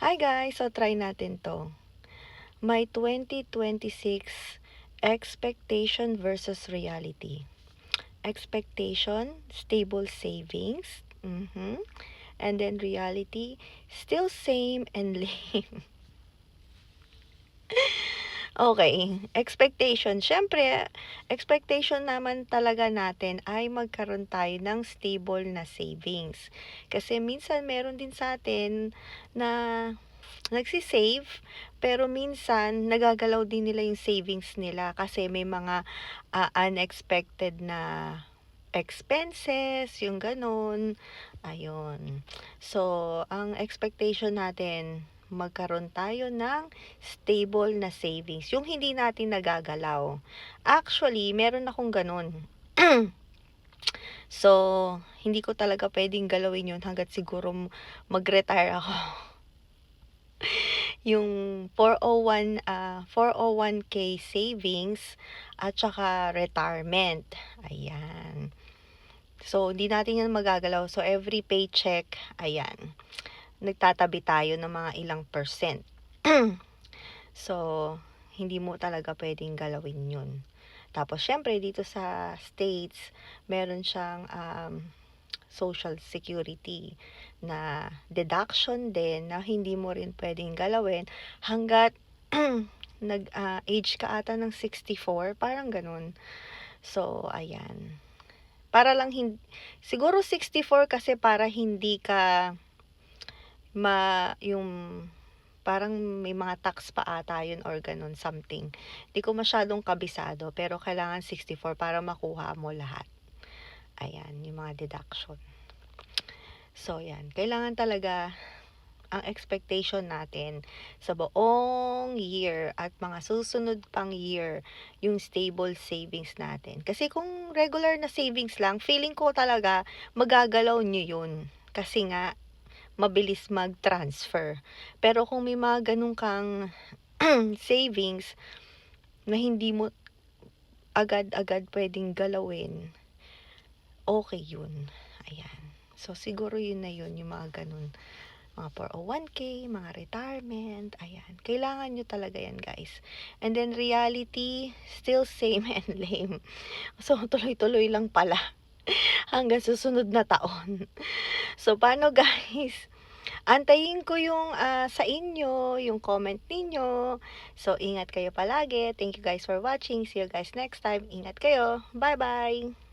Hi guys! So try natin 'to. My 2026 expectation versus reality. Expectation, stable savings. And then reality, still same and lame. Okay, expectation. Siyempre, expectation naman talaga natin ay magkaroon tayo ng stable na savings. Kasi minsan meron din sa atin na nagsi-save, pero minsan nagagalaw din nila yung savings nila kasi may mga unexpected na expenses, yung gano'n. Ayun. So, ang expectation natin, magkaroon tayo ng stable na savings, yung hindi natin nagagalaw. Actually, meron akong gano'n. So, hindi ko talaga puwedeng galawin yun hangga't siguro mag-retire ako. Yung 401k savings at saka retirement, ayan. So, hindi natin yan magagalaw. So, every paycheck, ayan, nagtatabi tayo ng mga ilang percent. So, hindi mo talaga puwedeng galawin yun. Tapos siyempre dito sa States, meron siyang, Social Security na deduction din na hindi mo rin puwedeng galawin hangga't age ka ata ng 64, parang gano'n. So, ayan. Para lang siguro 64 kasi para hindi ka yung parang may mga tax pa ata yun or gano'n something. Di ko masyadong kabisado pero kailangan 64 para makuha mo lahat. Ayan, yung mga deduction. So, yan. Kailangan talaga ang expectation natin sa buong year at mga susunod pang year, yung stable savings natin. Kasi kung regular na savings lang, feeling ko talaga magagalaw nyo yun. Kasi nga, mabilis mag-transfer. Pero kung may mga ganun kang savings na hindi mo agad-agad pwedeng galawin, okay yun. Ayan. So, siguro yun na yun, yung mga ganun. Mga 401k, mga retirement, ayan. Kailangan nyo talaga yan, guys. And then, reality, still same and lame. So, tuloy-tuloy lang pala hanggang susunod na taon. So, paano, guys? Antayin ko yung sa inyo, yung comment ninyo. So, ingat kayo palagi. Thank you guys for watching. See you guys next time. Ingat kayo. Bye-bye!